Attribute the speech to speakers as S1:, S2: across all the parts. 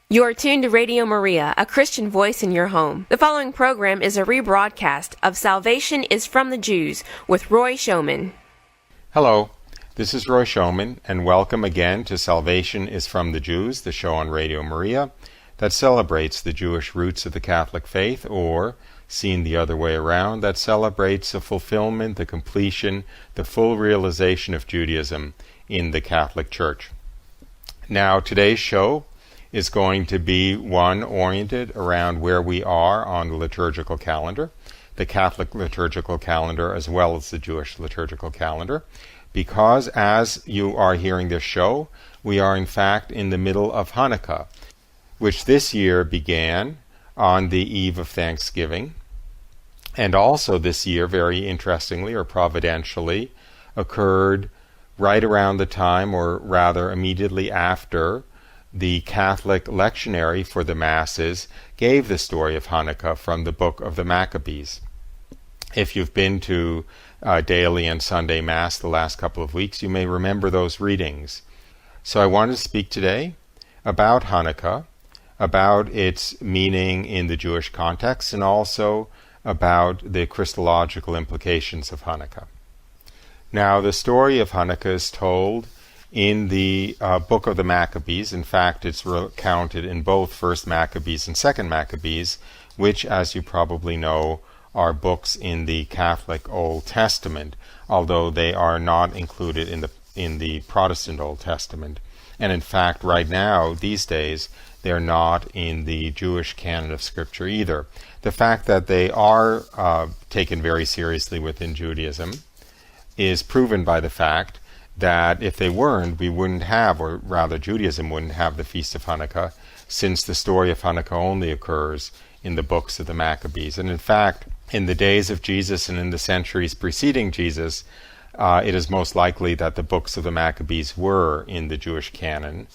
S1: You are tuned to Radio Maria, a Christian voice in your home. The following program is a rebroadcast of Salvation is from the Jews with Roy Showman.
S2: Hello, this is Roy Showman, and welcome again to Salvation is from the Jews, the show on Radio Maria that celebrates the Jewish roots of the Catholic faith, or, seen the other way around, that celebrates the fulfillment, the completion, the full realization of Judaism in the Catholic Church. Now, today's show is going to be one oriented around where we are on the liturgical calendar, the Catholic liturgical calendar as well as the Jewish liturgical calendar, because as you are hearing this show, we are in fact in the middle of Hanukkah, which this year began on the eve of Thanksgiving, and also this year, very interestingly or providentially, occurred right around the time, or rather immediately after, the Catholic lectionary for the masses gave the story of Hanukkah from the book of the Maccabees. If you've been to daily and Sunday Mass the last couple of weeks, you may remember those readings. So I want to speak today about Hanukkah, about its meaning in the Jewish context, and also about the Christological implications of Hanukkah. Now, the story of Hanukkah is told in the book of the Maccabees. In fact, it's recounted in both First Maccabees and Second Maccabees, which, as you probably know, are books in the Catholic Old Testament, although they are not included in the Protestant Old Testament. And in fact, right now, these days, they're not in the Jewish canon of Scripture either. The fact that they are taken very seriously within Judaism is proven by the fact that if they weren't, we wouldn't have, or rather Judaism wouldn't have, the Feast of Hanukkah, since the story of Hanukkah only occurs in the books of the Maccabees. And in fact, in the days of Jesus and in the centuries preceding Jesus, it is most likely that the books of the Maccabees were in the Jewish canon,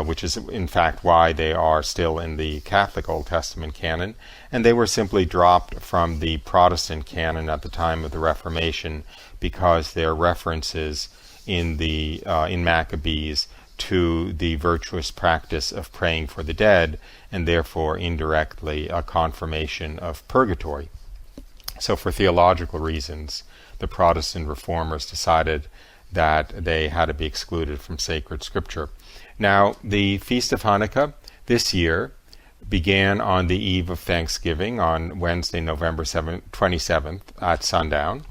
S2: which is in fact why they are still in the Catholic Old Testament canon, and they were simply dropped from the Protestant canon at the time of the Reformation because their references in Maccabees to the virtuous practice of praying for the dead, and therefore indirectly a confirmation of purgatory. So for theological reasons, the Protestant reformers decided that they had to be excluded from sacred scripture. Now, the Feast of Hanukkah this year began on the eve of Thanksgiving on Wednesday, November 27th at sundown.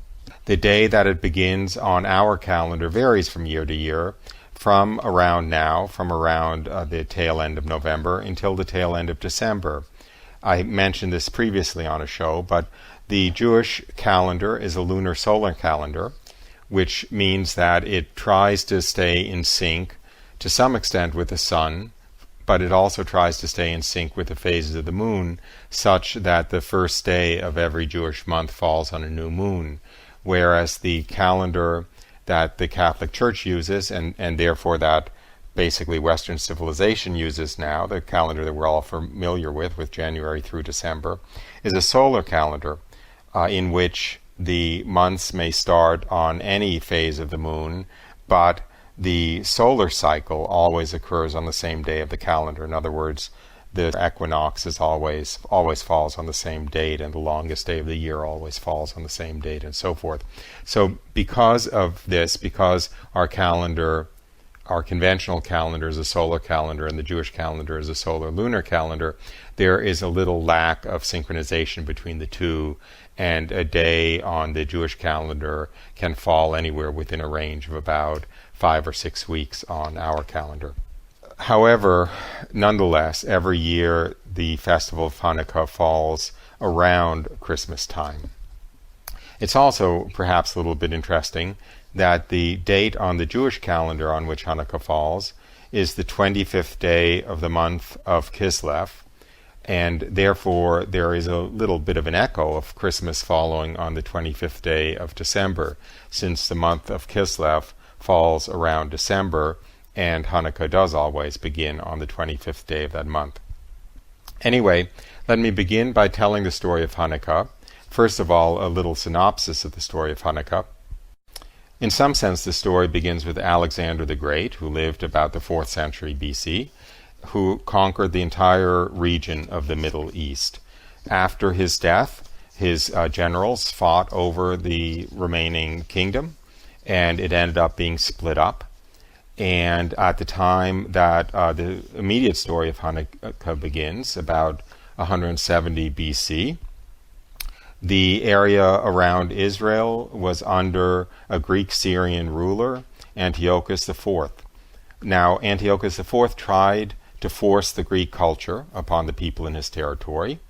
S2: The day that it begins on our calendar varies from year to year, from around the tail end of November until the tail end of December. I mentioned this previously on a show, but the Jewish calendar is a lunar solar calendar, which means that it tries to stay in sync to some extent with the sun, but it also tries to stay in sync with the phases of the moon, such that the first day of every Jewish month falls on a new moon. Whereas the calendar that the Catholic Church uses, and therefore that basically Western civilization uses now, the calendar that we're all familiar with January through December, is a solar calendar in which the months may start on any phase of the moon, but the solar cycle always occurs on the same day of the calendar. In other words, the equinox is always falls on the same date, and the longest day of the year always falls on the same date, and so forth. So because of this, because our conventional calendar is a solar calendar and the Jewish calendar is a solar lunar calendar, there is a little lack of synchronization between the two, and a day on the Jewish calendar can fall anywhere within a range of about 5 or 6 weeks on our calendar. However, nonetheless, every year the festival of Hanukkah falls around Christmas time. It's also perhaps a little bit interesting that the date on the Jewish calendar on which Hanukkah falls is the 25th day of the month of Kislev, and therefore there is a little bit of an echo of Christmas following on the 25th day of December, since the month of Kislev falls around December, and Hanukkah does always begin on the 25th day of that month. Anyway, let me begin by telling the story of Hanukkah. First of all, a little synopsis of the story of Hanukkah. In some sense, the story begins with Alexander the Great, who lived about the 4th century BC. who conquered the entire region of the Middle East. After his death, his generals fought over the remaining kingdom, and it ended up being split up. And at the time that the immediate story of Hanukkah begins, about 170 BC, the area around Israel was under a Greek-Syrian ruler, Antiochus IV. Now, Antiochus IV tried to force the Greek culture upon the people in his territory,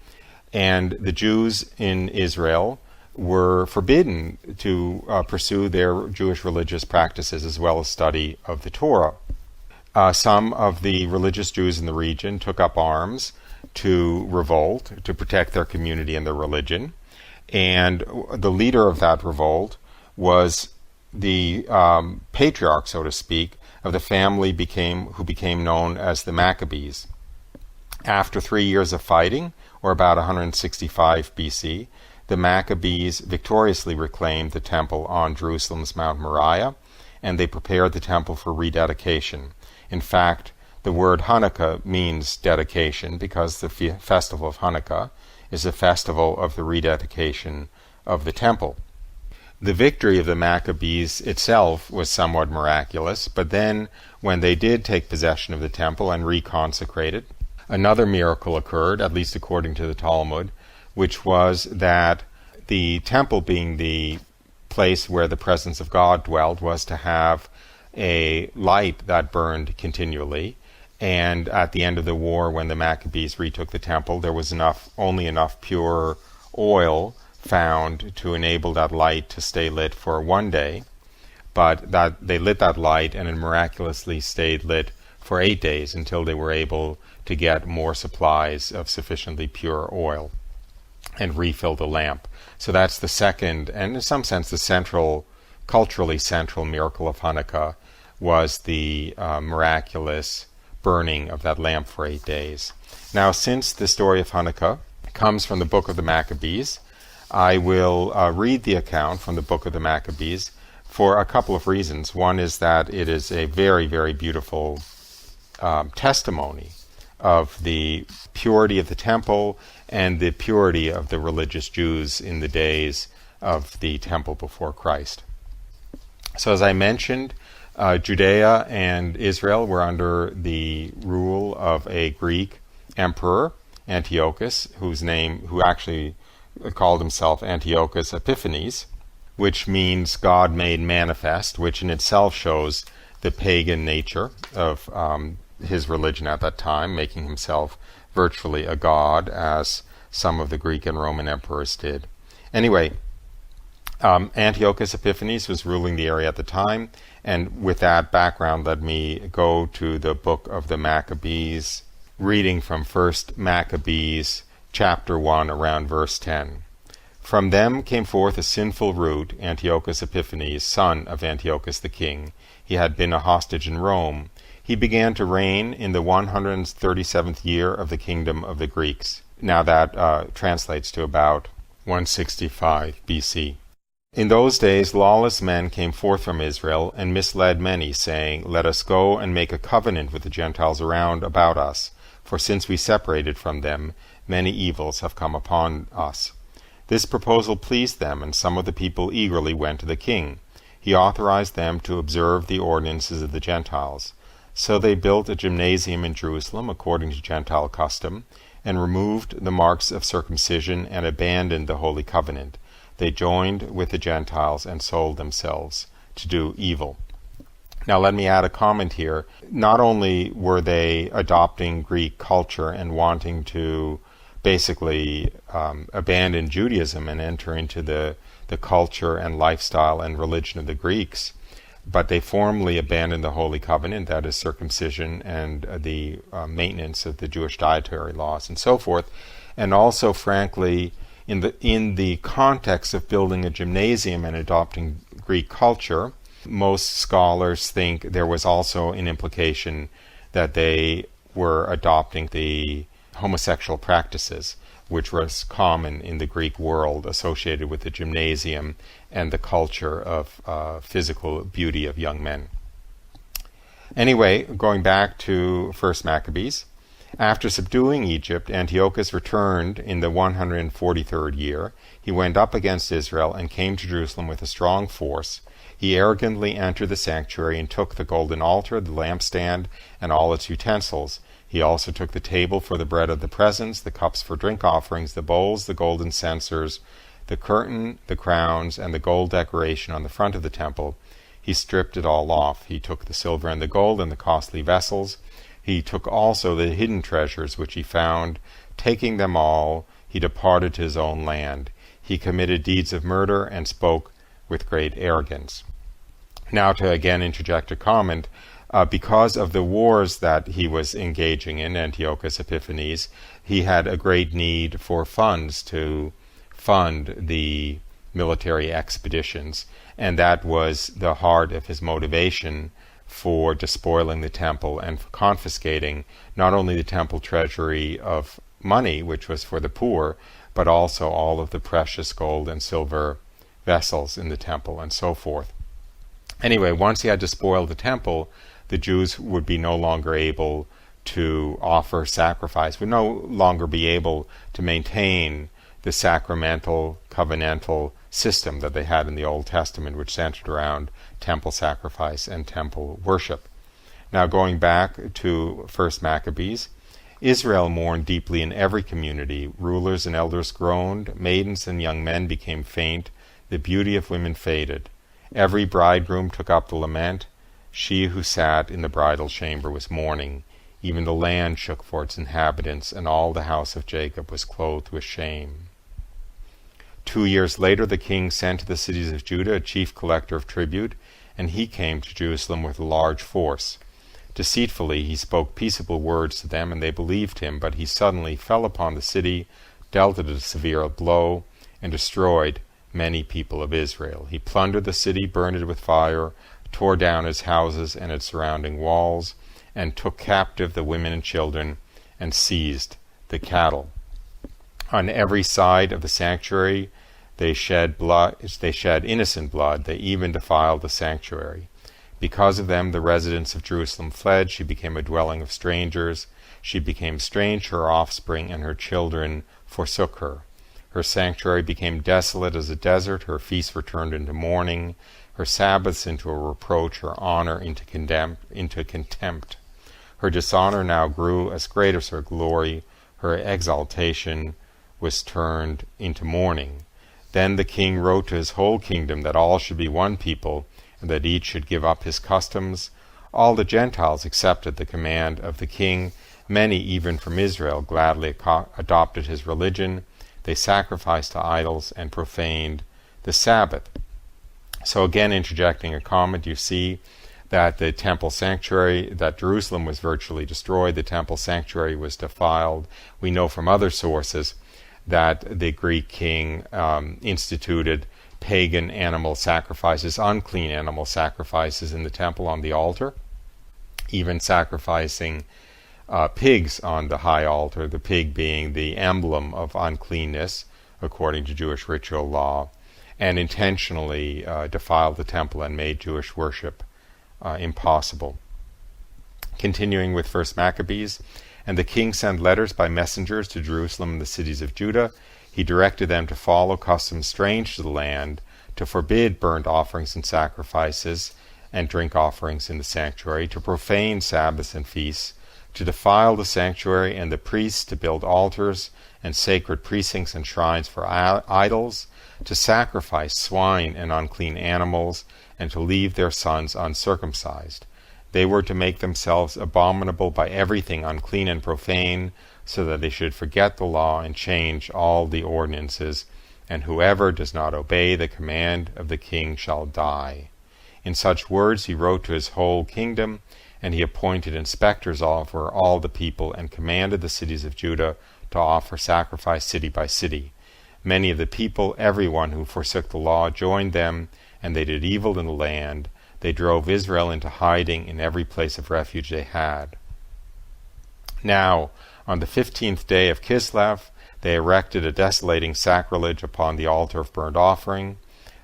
S2: and the Jews in Israel were forbidden to pursue their Jewish religious practices as well as study of the Torah. Some of the religious Jews in the region took up arms to revolt, to protect their community and their religion. And the leader of that revolt was the patriarch, so to speak, of the family who became known as the Maccabees. After 3 years of fighting, or about 165 BC, the Maccabees victoriously reclaimed the temple on Jerusalem's Mount Moriah, and they prepared the temple for rededication. In fact, the word Hanukkah means dedication because the festival of Hanukkah is a festival of the rededication of the temple. The victory of the Maccabees itself was somewhat miraculous, but then when they did take possession of the temple and reconsecrate it, another miracle occurred, at least according to the Talmud, which was that the temple, being the place where the presence of God dwelled, was to have a light that burned continually. And at the end of the war, when the Maccabees retook the temple, there was only enough pure oil found to enable that light to stay lit for 1 day. But that they lit that light, and it miraculously stayed lit for 8 days until they were able to get more supplies of sufficiently pure oil and refill the lamp. So that's the second, and in some sense the culturally central miracle of Hanukkah, was the miraculous burning of that lamp for 8 days. Now, since the story of Hanukkah comes from the book of the Maccabees, I will read the account from the book of the Maccabees for a couple of reasons. One is that it is a very, very beautiful testimony of the purity of the temple and the purity of the religious Jews in the days of the temple before Christ. So as I mentioned, Judea and Israel were under the rule of a Greek emperor, Antiochus, who actually called himself Antiochus Epiphanes, which means God made manifest, which in itself shows the pagan nature of his religion at that time, making himself virtually a god, as some of the Greek and Roman emperors did. Anyway, Antiochus Epiphanes was ruling the area at the time, and with that background, let me go to the book of the Maccabees, reading from 1 Maccabees chapter 1 around verse 10. From them came forth a sinful root, Antiochus Epiphanes, son of Antiochus the king. He had been a hostage in Rome. He began to reign in the 137th year of the kingdom of the Greeks. Now that translates to about 165 BC. In those days lawless men came forth from Israel and misled many, saying, Let us go and make a covenant with the Gentiles around about us, for since we separated from them, many evils have come upon us. This proposal pleased them, and some of the people eagerly went to the king. He authorized them to observe the ordinances of the Gentiles. So they built a gymnasium in Jerusalem according to Gentile custom, and removed the marks of circumcision and abandoned the holy covenant. They joined with the Gentiles and sold themselves to do evil. Now let me add a comment here. Not only were they adopting Greek culture and wanting to basically abandon Judaism and enter into the culture and lifestyle and religion of the Greeks, but they formally abandoned the Holy Covenant, that is circumcision and the maintenance of the Jewish dietary laws and so forth. And also, frankly, in the context of building a gymnasium and adopting Greek culture, most scholars think there was also an implication that they were adopting the homosexual practices, which was common in the Greek world associated with the gymnasium and the culture of physical beauty of young men. Anyway, going back to 1st Maccabees, after subduing Egypt, Antiochus returned in the 143rd year. He went up against Israel and came to Jerusalem with a strong force. He arrogantly entered the sanctuary and took the golden altar, the lampstand, and all its utensils. He also took the table for the bread of the presence, the cups for drink offerings, the bowls, the golden censers, the curtain, the crowns, and the gold decoration on the front of the temple. He stripped it all off. He took the silver and the gold and the costly vessels. He took also the hidden treasures which he found. Taking them all, he departed to his own land. He committed deeds of murder and spoke with great arrogance. Now to again interject a comment, because of the wars that he was engaging in, Antiochus Epiphanes, he had a great need for funds to fund the military expeditions, and that was the heart of his motivation for despoiling the temple and for confiscating not only the temple treasury of money, which was for the poor, but also all of the precious gold and silver vessels in the temple and so forth. Anyway, once he had despoiled the temple, the Jews would be no longer able to offer sacrifice, would no longer be able to maintain the sacramental, covenantal system that they had in the Old Testament, which centered around temple sacrifice and temple worship. Now going back to 1st Maccabees, Israel mourned deeply in every community. Rulers and elders groaned, maidens and young men became faint, the beauty of women faded. Every bridegroom took up the lament. She who sat in the bridal chamber was mourning. Even the land shook for its inhabitants, and all the house of Jacob was clothed with shame. 2 years later the king sent to the cities of Judah a chief collector of tribute, and he came to Jerusalem with a large force. Deceitfully he spoke peaceable words to them, and they believed him, but he suddenly fell upon the city, dealt it a severe blow, and destroyed many people of Israel. He plundered the city, burned it with fire, tore down its houses and its surrounding walls, and took captive the women and children, and seized the cattle. On every side of the sanctuary they shed innocent blood. They even defiled the sanctuary. Because of them the residents of Jerusalem fled. She became a dwelling of strangers. She became strange to her offspring, and her children forsook her. Her sanctuary became desolate as a desert. Her feasts were turned into mourning, her Sabbaths into a reproach, her honor into contempt. Her dishonor now grew as great as her glory. Her exaltation was turned into mourning. Then the king wrote to his whole kingdom that all should be one people, and that each should give up his customs. All the Gentiles accepted the command of the king. Many, even from Israel, gladly adopted his religion. They sacrificed to idols and profaned the Sabbath. So again, interjecting a comment, you see that the temple sanctuary, that Jerusalem was virtually destroyed. The temple sanctuary was defiled. We know from other sources that the Greek king instituted pagan animal sacrifices, unclean animal sacrifices in the temple on the altar, even sacrificing pigs on the high altar, the pig being the emblem of uncleanness according to Jewish ritual law, and intentionally defiled the temple and made Jewish worship impossible. Continuing with 1st Maccabees, and the king sent letters by messengers to Jerusalem and the cities of Judah. He directed them to follow customs strange to the land, to forbid burnt offerings and sacrifices and drink offerings in the sanctuary, to profane Sabbaths and feasts, to defile the sanctuary and the priests, to build altars and sacred precincts and shrines for idols, to sacrifice swine and unclean animals, and to leave their sons uncircumcised. They were to make themselves abominable by everything unclean and profane, so that they should forget the law and change all the ordinances, and whoever does not obey the command of the king shall die. In such words he wrote to his whole kingdom, and he appointed inspectors over all the people, and commanded the cities of Judah to offer sacrifice city by city. Many of the people, everyone who forsook the law, joined them, and they did evil in the land. They drove Israel into hiding in every place of refuge they had. Now, on the 15th day of Kislev, they erected a desolating sacrilege upon the altar of burnt offering.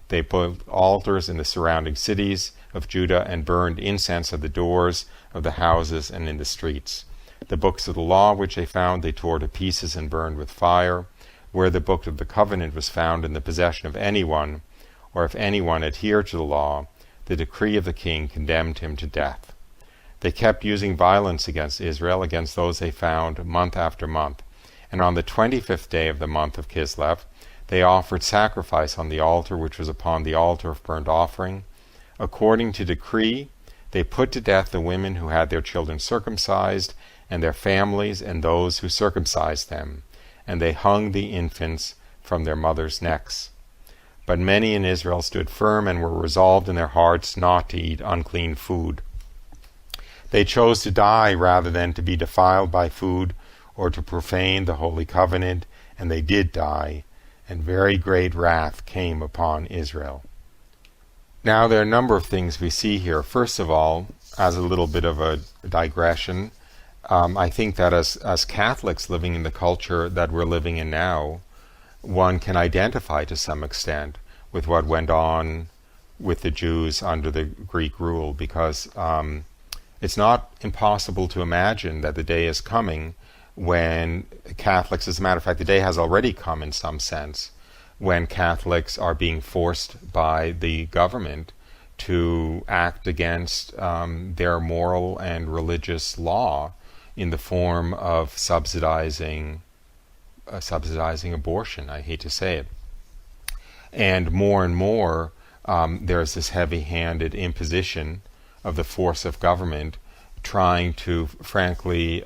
S2: They built altars in the surrounding cities, of Judah and burned incense at the doors of the houses and in the streets. The books of the law which they found they tore to pieces and burned with fire. Where the book of the covenant was found in the possession of anyone, or if anyone adhered to the law, the decree of the king condemned him to death. They kept using violence against Israel, against those they found, month after month. And on the 25th day of the month of Kislev, they offered sacrifice on the altar which was upon the altar of burnt offering. According to decree, they put to death the women who had their children circumcised, and their families, and those who circumcised them. And they hung the infants from their mothers' necks. But many in Israel stood firm and were resolved in their hearts not to eat unclean food. They chose to die rather than to be defiled by food or to profane the holy covenant, and they did die, and very great wrath came upon Israel. Now there are a number of things we see here. First of all, as a little bit of a digression, I think that as Catholics living in the culture that we're living in now, one can identify to some extent with what went on with the Jews under the Greek rule, because it's not impossible to imagine that the day is coming when Catholics, as a matter of fact, the day has already come in some sense, when Catholics are being forced by the government to act against their moral and religious law in the form of subsidizing abortion. I hate to say it. And more, there's this heavy-handed imposition of the force of government trying to, frankly,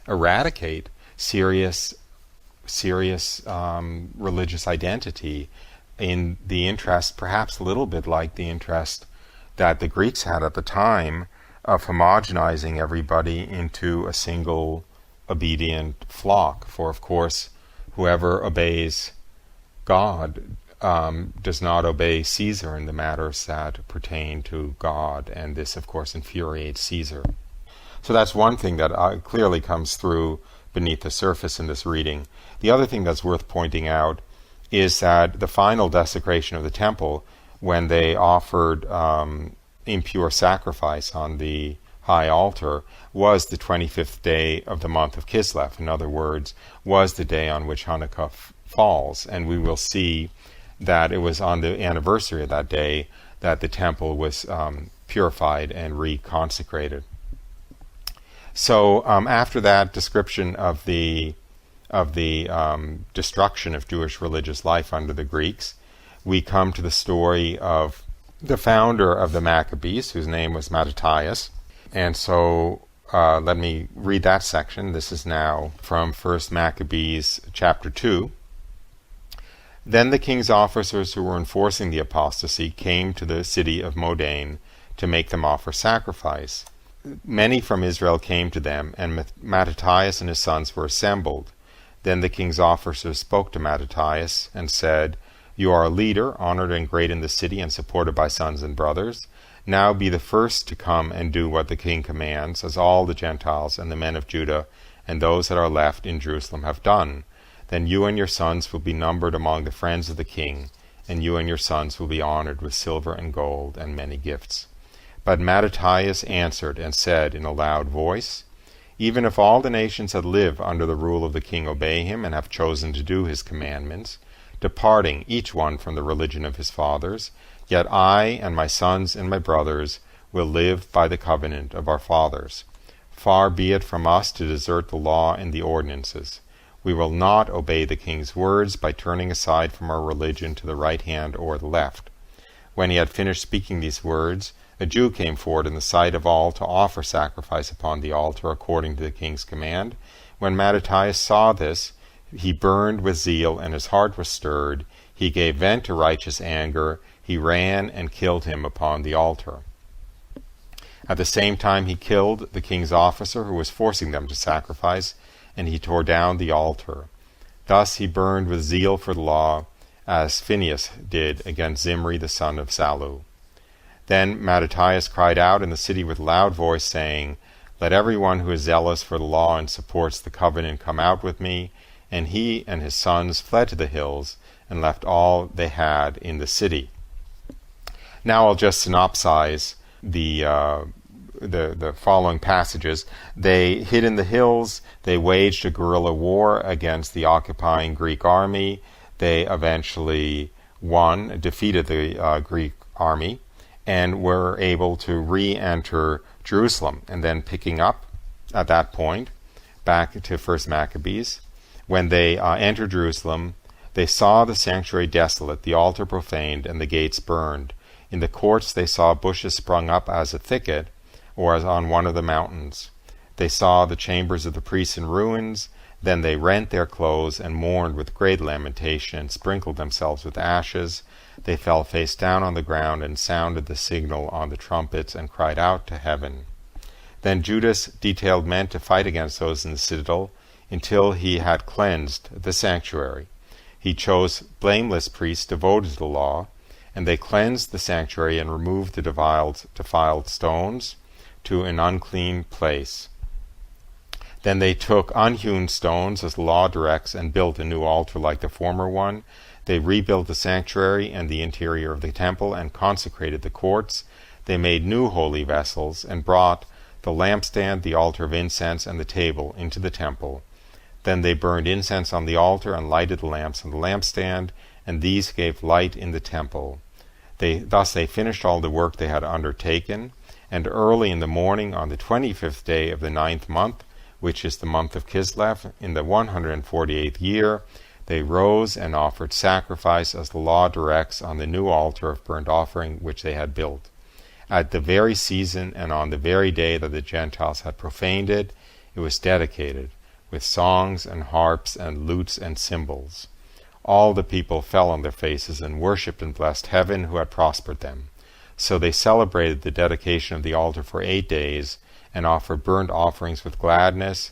S2: eradicate serious religious identity in the interest, perhaps a little bit like the interest that the Greeks had at the time, of homogenizing everybody into a single obedient flock. For of course, whoever obeys God does not obey Caesar in the matters that pertain to God, and this of course infuriates Caesar. So that's one thing that clearly comes through beneath the surface in this reading. The other thing that's worth pointing out is that the final desecration of the temple, when they offered impure sacrifice on the high altar, was the 25th day of the month of Kislev. In other words, was the day on which Hanukkah falls. And we will see that it was on the anniversary of that day that the temple was purified and reconsecrated. So after that description of the destruction of Jewish religious life under the Greeks, we come to the story of the founder of the Maccabees, whose name was Mattathias. And so let me read that section. This is now from 1 Maccabees chapter 2. Then the king's officers who were enforcing the apostasy came to the city of Modane to make them offer sacrifice. Many from Israel came to them, and Mattathias and his sons were assembled. Then the king's officers spoke to Mattathias and said, "You are a leader, honored and great in the city and supported by sons and brothers. Now be the first to come and do what the king commands, as all the Gentiles and the men of Judah and those that are left in Jerusalem have done. Then you and your sons will be numbered among the friends of the king, and you and your sons will be honored with silver and gold and many gifts." But Mattathias answered and said in a loud voice, "Even if all the nations that live under the rule of the king obey him and have chosen to do his commandments, departing each one from the religion of his fathers, yet I and my sons and my brothers will live by the covenant of our fathers. Far be it from us to desert the law and the ordinances. We will not obey the king's words by turning aside from our religion to the right hand or the left." When he had finished speaking these words, a Jew came forward in the sight of all to offer sacrifice upon the altar according to the king's command. When Mattathias saw this, he burned with zeal, and his heart was stirred. He gave vent to righteous anger. He ran and killed him upon the altar. At the same time he killed the king's officer who was forcing them to sacrifice, and he tore down the altar. Thus he burned with zeal for the law, as Phinehas did against Zimri the son of Salu. Then Mattathias cried out in the city with loud voice, saying, "Let everyone who is zealous for the law and supports the covenant come out with me." And he and his sons fled to the hills and left all they had in the city. Now I'll just synopsize the following passages. They hid in the hills. They waged a guerrilla war against the occupying Greek army. They eventually defeated the Greek army, and were able to re-enter Jerusalem. And then picking up at that point, back to 1 Maccabees, when they entered Jerusalem, they saw the sanctuary desolate, the altar profaned, and the gates burned. In the courts they saw bushes sprung up as a thicket, or as on one of the mountains. They saw the chambers of the priests in ruins. Then they rent their clothes and mourned with great lamentation, and sprinkled themselves with ashes. They fell face down on the ground and sounded the signal on the trumpets and cried out to heaven. Then Judas detailed men to fight against those in the citadel until he had cleansed the sanctuary. He chose blameless priests devoted to the law, and they cleansed the sanctuary and removed the defiled stones to an unclean place. Then they took unhewn stones as the law directs and built a new altar like the former one. They rebuilt the sanctuary and the interior of the temple and consecrated the courts. They made new holy vessels and brought the lampstand, the altar of incense, and the table into the temple. Then they burned incense on the altar and lighted the lamps on the lampstand, and these gave light in the temple. Thus they finished all the work they had undertaken, and early in the morning on the 25th day of the 9th month, which is the month of Kislev, in the 148th year, they rose and offered sacrifice as the law directs on the new altar of burnt offering which they had built. At the very season and on the very day that the Gentiles had profaned it, it was dedicated with songs and harps and lutes and cymbals. All the people fell on their faces and worshipped and blessed heaven who had prospered them. So they celebrated the dedication of the altar for 8 days, and offered burnt offerings with gladness,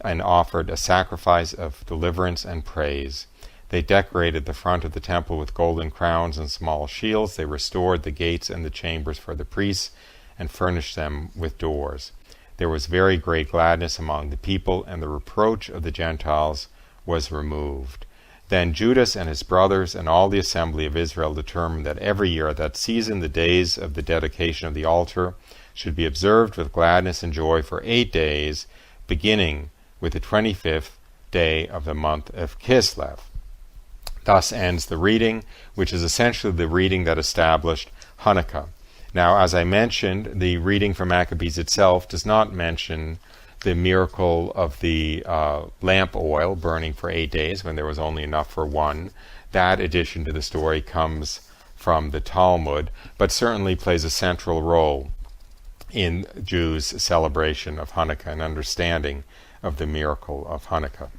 S2: and offered a sacrifice of deliverance and praise. They decorated the front of the temple with golden crowns and small shields. They restored the gates and the chambers for the priests, and furnished them with doors. There was very great gladness among the people, and the reproach of the Gentiles was removed. Then Judas and his brothers and all the assembly of Israel determined that every year at that season the days of the dedication of the altar should be observed with gladness and joy for 8 days, beginning with the 25th day of the month of Kislev. Thus ends the reading, which is essentially the reading that established Hanukkah. Now, as I mentioned, the reading from Maccabees itself does not mention the miracle of the lamp oil burning for 8 days when there was only enough for one. That addition to the story comes from the Talmud, but certainly plays a central role in Jews' celebration of Hanukkah and understanding of the miracle of Hanukkah.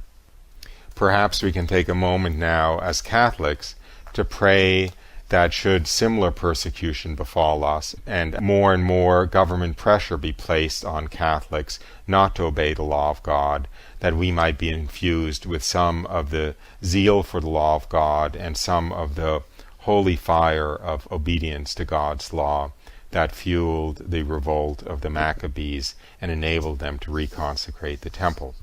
S2: Perhaps we can take a moment now as Catholics to pray that should similar persecution befall us and more government pressure be placed on Catholics not to obey the law of God, that we might be infused with some of the zeal for the law of God and some of the holy fire of obedience to God's law that fueled the revolt of the Maccabees and enabled them to reconsecrate the temple.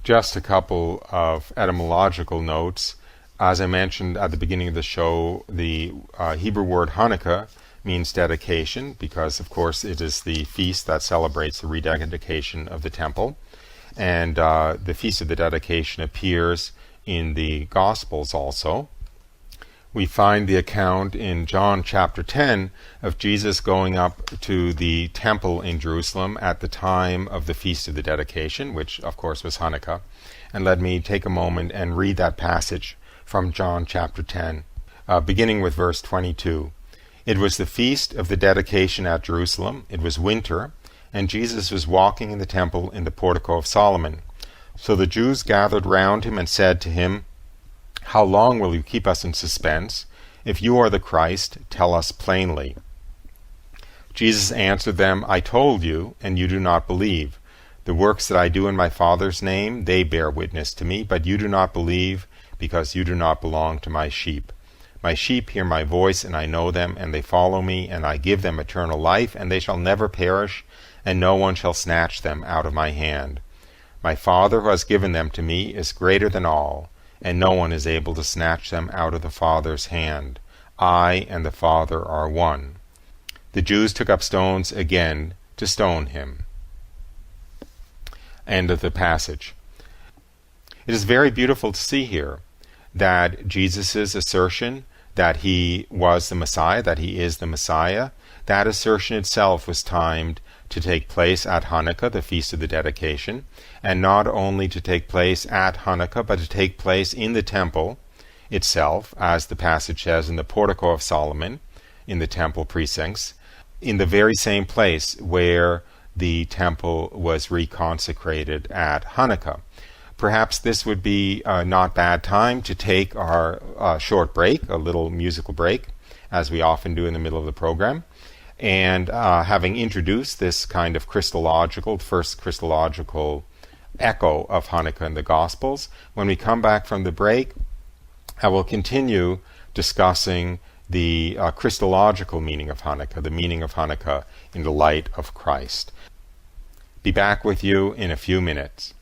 S2: Just a couple of etymological notes. As I mentioned at the beginning of the show, the Hebrew word Hanukkah means dedication because, of course, it is the feast that celebrates the rededication of the temple. And the Feast of the Dedication appears in the Gospels also. We find the account in John chapter 10 of Jesus going up to the temple in Jerusalem at the time of the Feast of the Dedication, which, of course, was Hanukkah. And let me take a moment and read that passage from John chapter 10, beginning with verse 22. It was the feast of the dedication at Jerusalem. It was winter, and Jesus was walking in the temple in the portico of Solomon. So the Jews gathered round him and said to him, "How long will you keep us in suspense? If you are the Christ, tell us plainly." Jesus answered them, "I told you, and you do not believe. The works that I do in my Father's name, they bear witness to me, but you do not believe, because you do not belong to my sheep. My sheep hear my voice, and I know them, and they follow me, and I give them eternal life, and they shall never perish, and no one shall snatch them out of my hand. My Father who has given them to me is greater than all, and no one is able to snatch them out of the Father's hand. I and the Father are one. The Jews took up stones again to stone him. End of the passage. It is very beautiful to see here that Jesus' assertion that he was the Messiah, that he is the Messiah, that assertion itself was timed to take place at Hanukkah, the Feast of the Dedication, and not only to take place at Hanukkah, but to take place in the temple itself, as the passage says, in the portico of Solomon, in the temple precincts, in the very same place where the temple was reconsecrated at Hanukkah. Perhaps this would be a not bad time to take our short break, a little musical break, as we often do in the middle of the program. And having introduced this kind of first Christological echo of Hanukkah in the Gospels, when we come back from the break, I will continue discussing the Christological meaning of Hanukkah, the meaning of Hanukkah in the light of Christ. Be back with you in a few minutes.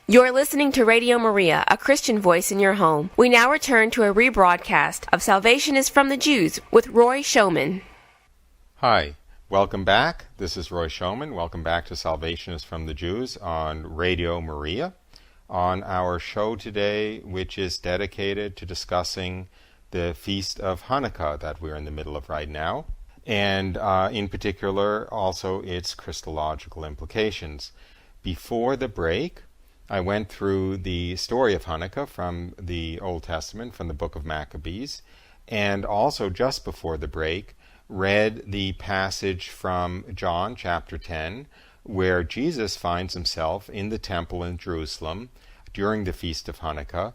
S1: You're listening to Radio Maria, a Christian voice in your home. We now return to a rebroadcast of Salvation is from the Jews with Roy Schoeman.
S2: Hi, welcome back. This is Roy Schoeman. Welcome back to Salvation is from the Jews on Radio Maria. On our show today, which is dedicated to discussing the Feast of Hanukkah that we're in the middle of right now, and in particular also its Christological implications. Before the break, I went through the story of Hanukkah from the Old Testament, from the book of Maccabees, and also just before the break, read the passage from John chapter 10, where Jesus finds himself in the temple in Jerusalem during the Feast of Hanukkah,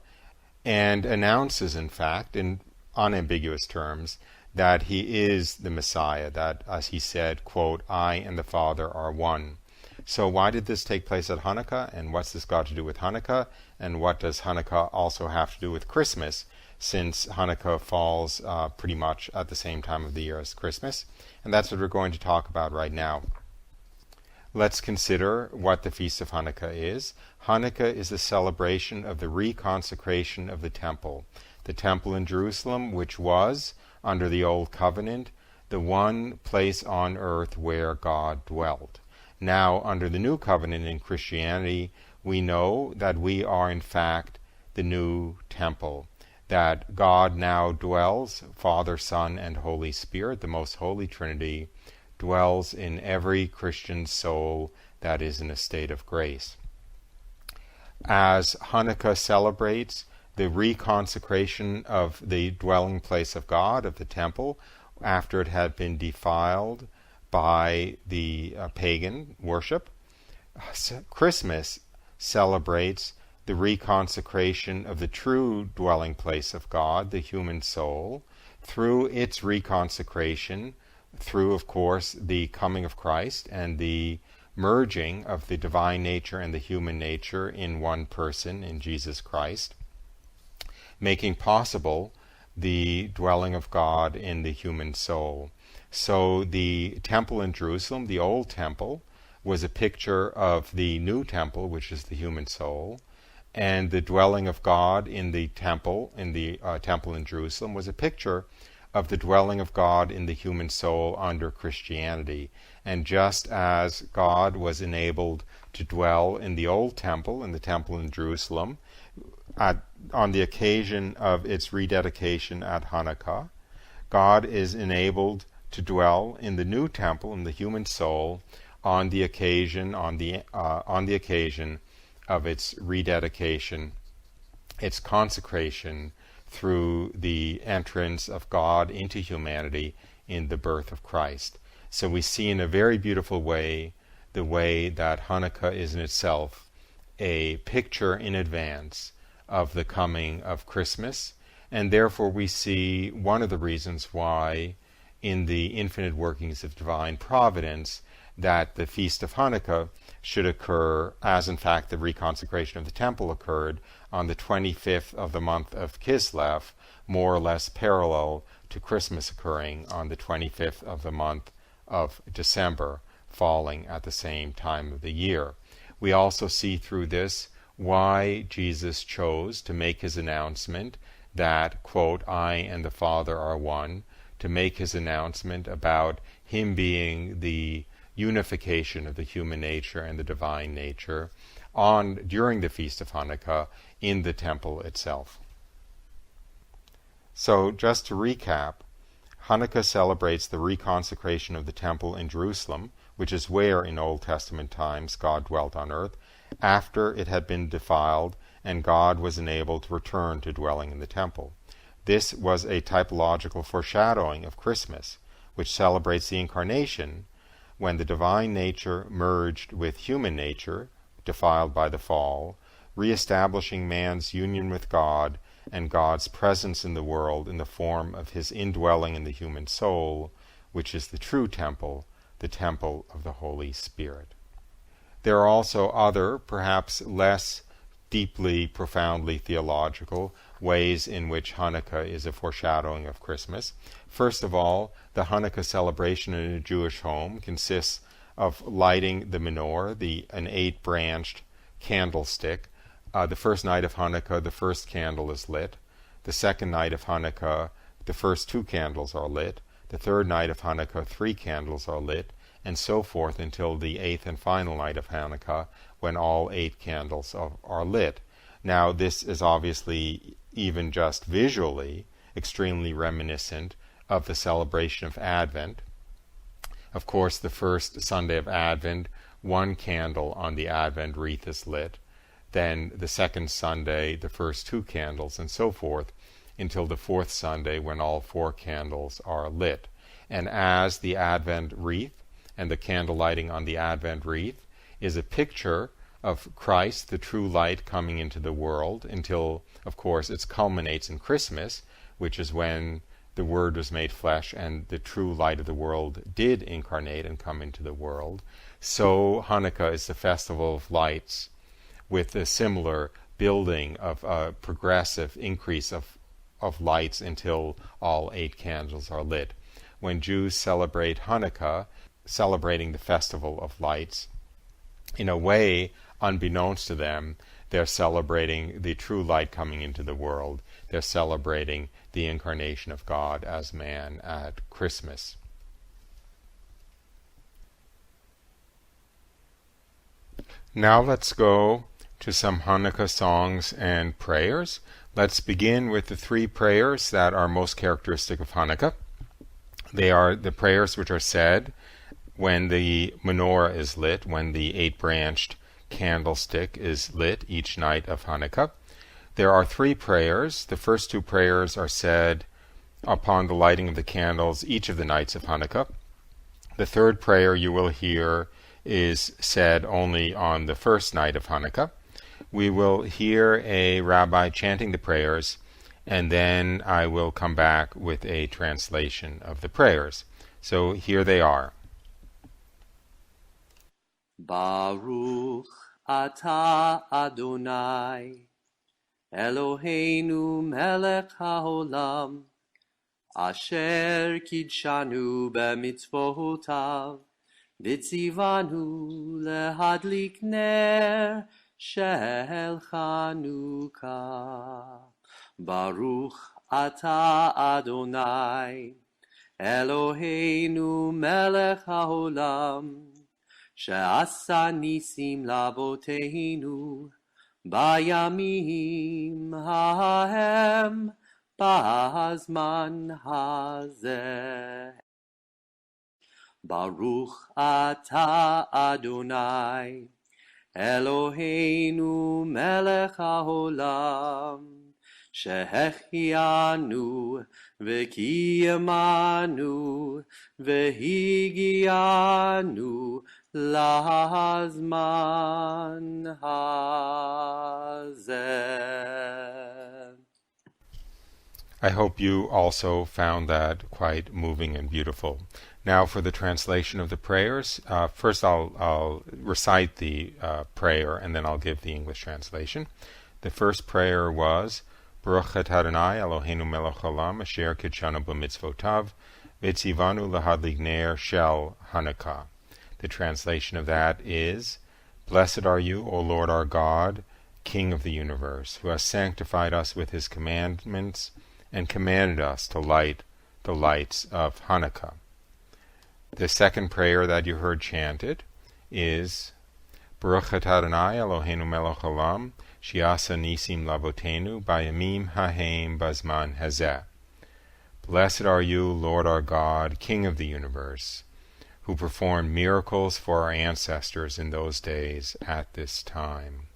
S2: and announces, in fact, in unambiguous terms, that he is the Messiah, that, as he said, quote, "I and the Father are one." So why did this take place at Hanukkah, and what's this got to do with Hanukkah, and what does Hanukkah also have to do with Christmas, since Hanukkah falls pretty much at the same time of the year as Christmas? And that's what we're going to talk about right now. Let's consider what the Feast of Hanukkah is. Hanukkah is a celebration of the reconsecration of the temple in Jerusalem, which was, under the Old Covenant, the one place on earth where God dwelt. Now, under the New Covenant in Christianity, we know that we are in fact the new temple, that God now dwells, Father, Son, and Holy Spirit, the most holy Trinity, dwells in every Christian soul that is in a state of grace. As Hanukkah celebrates the reconsecration of the dwelling place of God, of the temple, after it had been defiled by the pagan worship, Christmas celebrates the reconsecration of the true dwelling place of God, the human soul, through its reconsecration, through, of course, the coming of Christ and the merging of the divine nature and the human nature in one person, in Jesus Christ, making possible the dwelling of God in the human soul. So the temple in Jerusalem, the old temple, was a picture of the new temple, which is the human soul, and the dwelling of God in the temple in Jerusalem was a picture of the dwelling of God in the human soul under Christianity. And just as God was enabled to dwell in the old temple, in the temple in Jerusalem, on the occasion of its rededication at Hanukkah, God is enabled to dwell in the new temple, in the human soul, on the occasion of its rededication, its consecration, through the entrance of God into humanity in the birth of Christ. So we see in a very beautiful way the way that Hanukkah is in itself a picture in advance of the coming of Christmas, and therefore we see one of the reasons why, in the infinite workings of divine providence, that the Feast of Hanukkah should occur, as in fact the reconsecration of the temple occurred, on the 25th of the month of Kislev, more or less parallel to Christmas occurring on the 25th of the month of December, falling at the same time of the year. We also see through this why Jesus chose to make his announcement that, quote, "I and the Father are one," to make his announcement about him being the unification of the human nature and the divine nature during the Feast of Hanukkah in the temple itself. So just to recap, Hanukkah celebrates the reconsecration of the temple in Jerusalem, which is where in Old Testament times God dwelt on earth, after it had been defiled and God was enabled to return to dwelling in the temple. This was a typological foreshadowing of Christmas, which celebrates the incarnation, when the divine nature merged with human nature, defiled by the fall, re-establishing man's union with God and God's presence in the world in the form of his indwelling in the human soul, which is the true temple, the temple of the Holy Spirit. There are also other, perhaps less deeply, profoundly theological ways in which Hanukkah is a foreshadowing of Christmas. First of all, the Hanukkah celebration in a Jewish home consists of lighting the menorah, an 8-branched candlestick. The first night of Hanukkah, the first candle is lit. The second night of Hanukkah, the first 2 candles are lit. The third night of Hanukkah, 3 candles are lit, and so forth until the 8th and final night of Hanukkah, when all 8 candles are lit. Now, this is obviously, even just visually, extremely reminiscent of the celebration of Advent. Of course, the first Sunday of Advent, 1 candle on the Advent wreath is lit. Then the second Sunday, the first 2 candles, and so forth, until the 4th Sunday, when all 4 candles are lit. And as the Advent wreath and the candle lighting on the Advent wreath is a picture of Christ, the true light, coming into the world until, of course, it culminates in Christmas, which is when the Word was made flesh and the true light of the world did incarnate and come into the world. So Hanukkah is the festival of lights with a similar building of a progressive increase of lights until all 8 candles are lit. When Jews celebrate Hanukkah, celebrating the festival of lights, in a way, unbeknownst to them, they're celebrating the true light coming into the world. They're celebrating the incarnation of God as man at Christmas. Now let's go to some Hanukkah songs and prayers. Let's begin with the 3 prayers that are most characteristic of Hanukkah. They are the prayers which are said when the menorah is lit, when the 8-branched candlestick is lit each night of Hanukkah. There are 3 prayers. The first 2 prayers are said upon the lighting of the candles each of the nights of Hanukkah. The 3rd prayer you will hear is said only on the first night of Hanukkah. We will hear a rabbi chanting the prayers, and then I will come back with a translation of the prayers. So here they are.
S3: Baruch atah Adonai, Eloheinu melech haolam, asher kidshanu b'mitzvotav, v'tzivanu lehadlik ner shel Chanukah. Baruch atah Adonai, Eloheinu melech haolam, she'asa nisim laboteinu, bayamim hahem b'zman hazeh. Baruch atah Adonai, Eloheinu melech haolam, shehechianu v'kiyamanu v'higianu lazman hazeh.
S2: I hope you also found that quite moving and beautiful. Now for the translation of the prayers. First I'll recite the prayer and then I'll give the English translation. The first prayer was Baruch atah Adonai Eloheinu melech haolam asher kidshanu b'mitzvotav v'tzivanu lahadlik ner shel Hanukkah. The translation of that is, Blessed are you, O Lord our God, King of the universe, who has sanctified us with his commandments and commanded us to light the lights of Hanukkah. The second prayer that you heard chanted is Baruch atah Adonai Eloheinu melech haolam she'asa nisim labotenu bayamim hahem b'zman hazeh. Blessed are you, Lord our God, King of the universe, who performed miracles for our ancestors in those days at this time.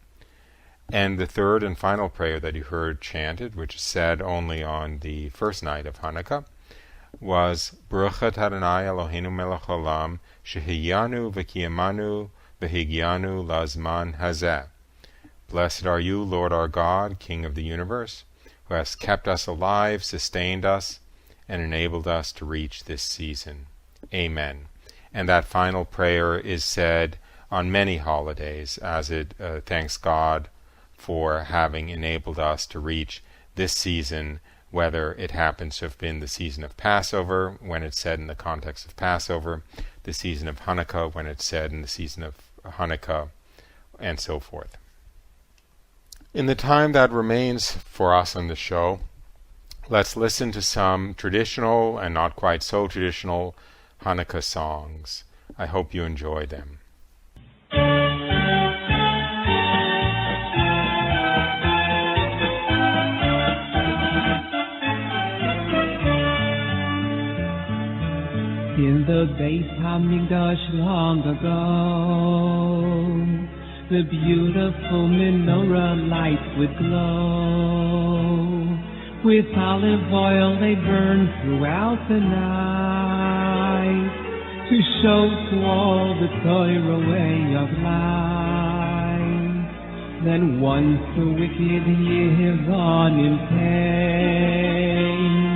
S2: And the third and final prayer that you heard chanted, which is said only on the first night of Hanukkah, was Baruch atah Adonai Eloheinu melech haolam shehigyanu v'kiyamanu v'higyanu lazman hazeh. Blessed are you, Lord our God, King of the universe, who has kept us alive, sustained us, and enabled us to reach this season. Amen. And that final prayer is said on many holidays as it thanks God for having enabled us to reach this season, whether it happens to have been the season of Passover, when it's said in the context of Passover, the season of Hanukkah, when it's said in the season of Hanukkah, and so forth. In the time that remains for us on the show, let's listen to some traditional and not quite so traditional Hanukkah songs. I hope you enjoy them.
S4: In the Beit HaMikdash long ago, the beautiful menorah lights would glow. With olive oil they burned throughout the night. light, to show to all the Torah way of life. Then once the wicked years on in pain,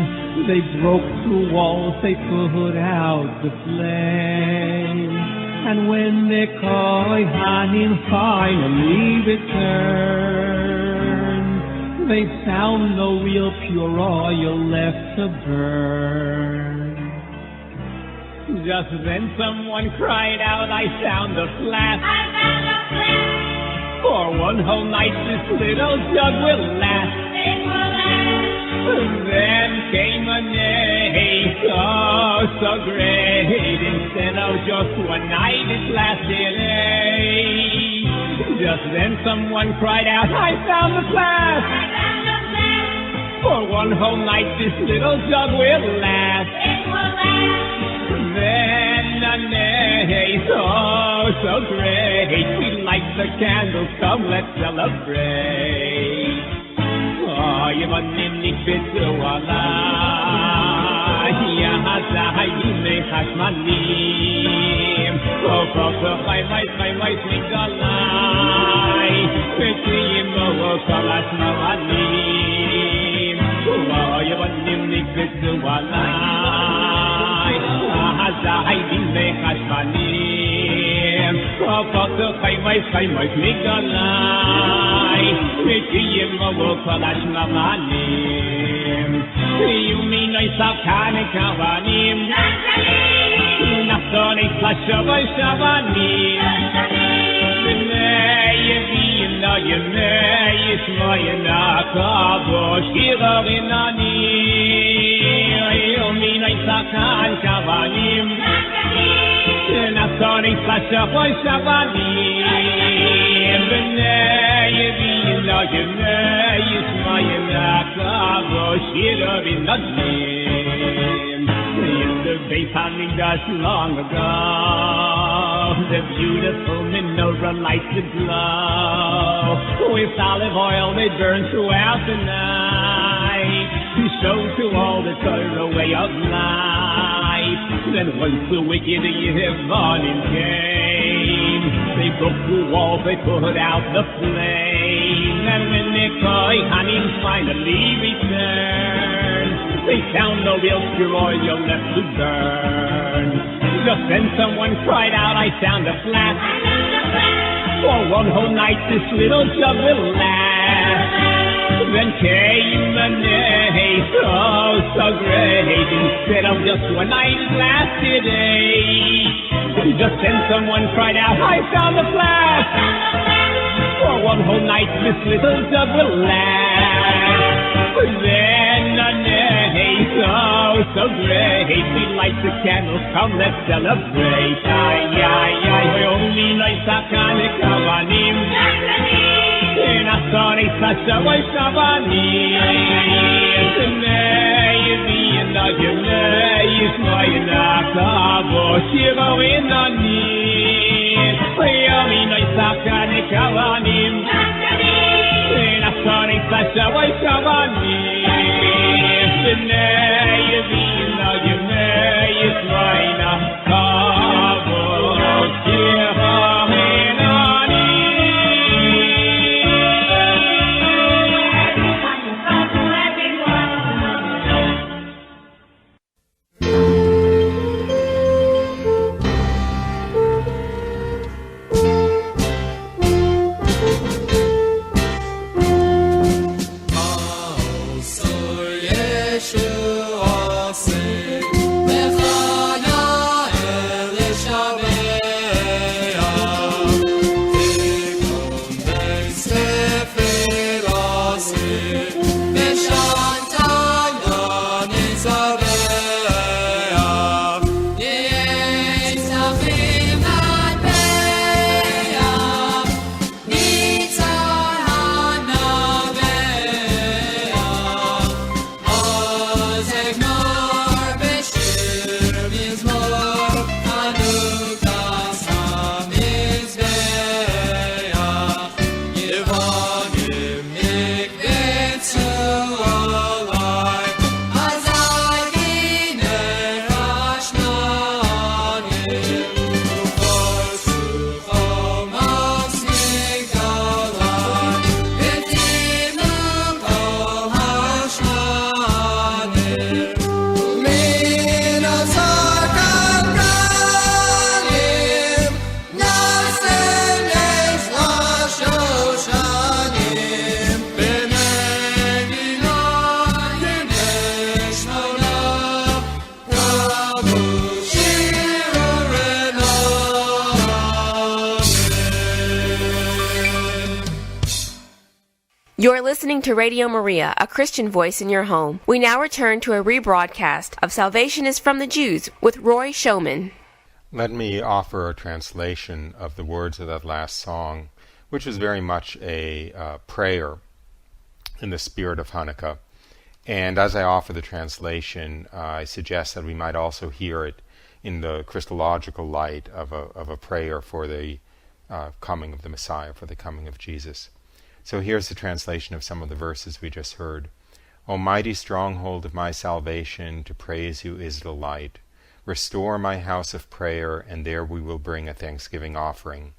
S4: they broke through walls, they put out the flame. And when the Kohanim finally returned, they found no real pure oil left to burn. Just then someone cried out, I found a flask.
S5: I found a flask.
S4: For one whole night this little jug will last.
S5: It will last.
S4: Then came a night, oh so great. Instead of just one night, it lasted 8. Just then someone cried out, I found the flask.
S5: I found a flask.
S4: For one whole night this little jug will last.
S5: It will last.
S4: Then a night, oh so great. We light the candles, come let's celebrate. Oh, Yevanim nikbetu alai, Yahazai yimei chashmanim. Oh, chai mai migalai, Petiyim o kalash mavanim. Oh, Yevanim nikbetu alai, Yahazai yimei chashmanim. Oh, chai mai migalai, Petiyim o kalash mavanim. You mean I saw Chanukah vanim? Nachton ich lashavai shavanim. B'nei Yevim na yemei Yishmael na kadosh kiravinani. You mean I saw Chanukah vanim? Nachton ich lashavai shavanim. B'nei Yevim na yemei Yishmael na kadosh kiravinani. The Beis Hamikdash long ago, the beautiful menorah lights aglow. With olive oil they burn throughout the night, to show to all the Torah way of life. Then once the wicked Yevanim came, they broke through walls, they put out the flame. And when the Kohanim finally returned, they found no real pure oil left to burn. Just then someone cried out, I found a flask. For one whole night this little jug will last. Then came a night, oh so great. Instead of just one night, it lasted 8. Just then someone cried out, I found a flask. For one whole night this little jug will last. Then a night, oh so great. We light the candles, come let's celebrate. Ay, ay, ay, only night Chanukah vanim. Nachton ich lashavai shavanim. B'nei Yevim na yemei Yishmael na kadosh kiravinani. Only night Chanukah vanim. Nachton ich lashavai shavanim. B'nei Yevim na yemei Yishmael na kadosh kiravinani.
S1: You're listening to Radio Maria, a Christian voice in your home. We now return to a rebroadcast of Salvation is from the Jews with Roy Showman.
S2: Let me offer a translation of the words of that last song, which was very much a prayer in the spirit of Hanukkah. And as I offer the translation, I suggest that we might also hear it in the Christological light of a prayer for the coming of the Messiah, for the coming of Jesus. So here's the translation of some of the verses we just heard. O mighty stronghold of my salvation, to praise you is delight. Restore my house of prayer, and there we will bring a thanksgiving offering.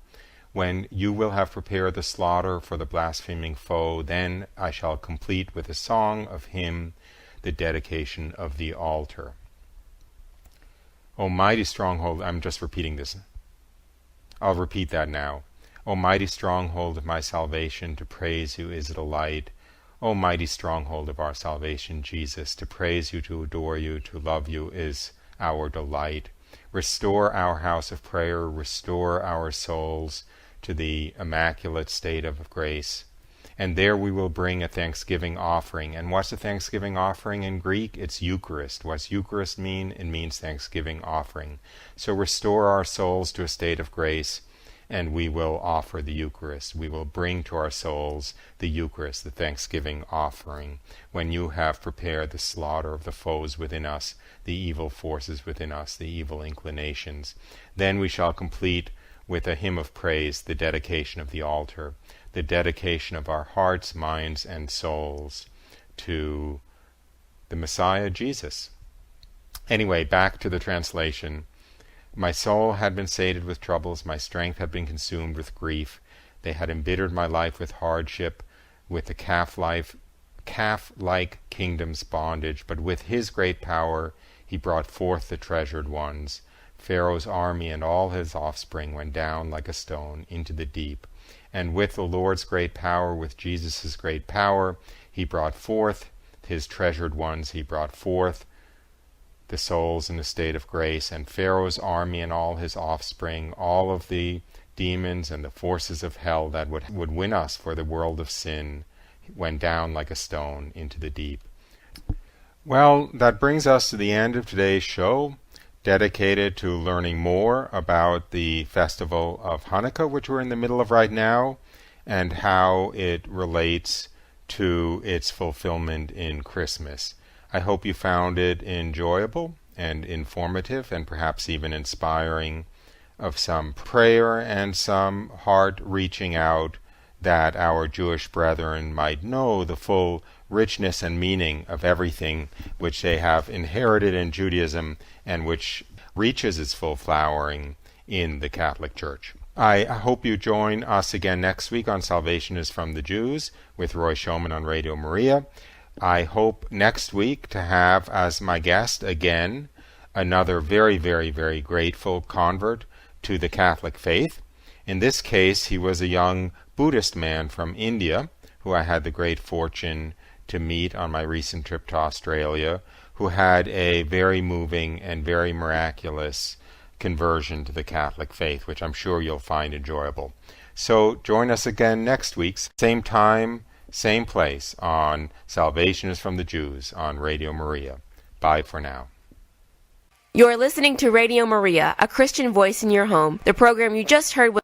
S2: When you will have prepared the slaughter for the blaspheming foe, then I shall complete with a song of him the dedication of the altar. O mighty stronghold, I'm just repeating this. I'll repeat that now. O mighty stronghold of my salvation, to praise you is a delight. O mighty stronghold of our salvation, Jesus, to praise you, to adore you, to love you is our delight. Restore our house of prayer, restore our souls to the immaculate state of grace. And there we will bring a thanksgiving offering. And what's a thanksgiving offering in Greek? It's Eucharist. What's Eucharist mean? It means thanksgiving offering. So restore our souls to a state of grace, and we will offer the Eucharist. We will bring to our souls the Eucharist, the thanksgiving offering, when you have prepared the slaughter of the foes within us, the evil forces within us, the evil inclinations. Then we shall complete with a hymn of praise the dedication of the altar, the dedication of our hearts, minds, and souls to the Messiah, Jesus. Anyway, back to the translation. My soul had been sated with troubles, my strength had been consumed with grief. They had embittered my life with hardship, with the calf-like kingdom's bondage. But with his great power he brought forth the treasured ones. Pharaoh's army and all his offspring went down like a stone into the deep. And with the Lord's great power, with Jesus' great power, he brought forth his treasured ones. He brought forth the souls in a state of grace. And Pharaoh's army and all his offspring, all of the demons and the forces of hell that would win us for the world of sin, went down like a stone into the deep. Well, that brings us to the end of today's show, dedicated to learning more about the festival of Hanukkah, which we're in the middle of right now, and how it relates to its fulfillment in Christmas. I hope you found it enjoyable and informative and perhaps even inspiring, of some prayer and some heart reaching out that our Jewish brethren might know the full richness and meaning of everything which they have inherited in Judaism and which reaches its full flowering in the Catholic Church. I hope you join us again next week on Salvation is from the Jews with Roy Showman on Radio Maria. I hope next week to have as my guest again another very, very, very grateful convert to the Catholic faith. In this case, he was a young Buddhist man from India who I had the great fortune to meet on my recent trip to Australia, who had a very moving and very miraculous conversion to the Catholic faith, which I'm sure you'll find enjoyable. So join us again next week, same time, same place, on Salvation is from the Jews on Radio Maria. Bye for now.
S1: You're listening to Radio Maria, a Christian voice in your home. The program you just heard was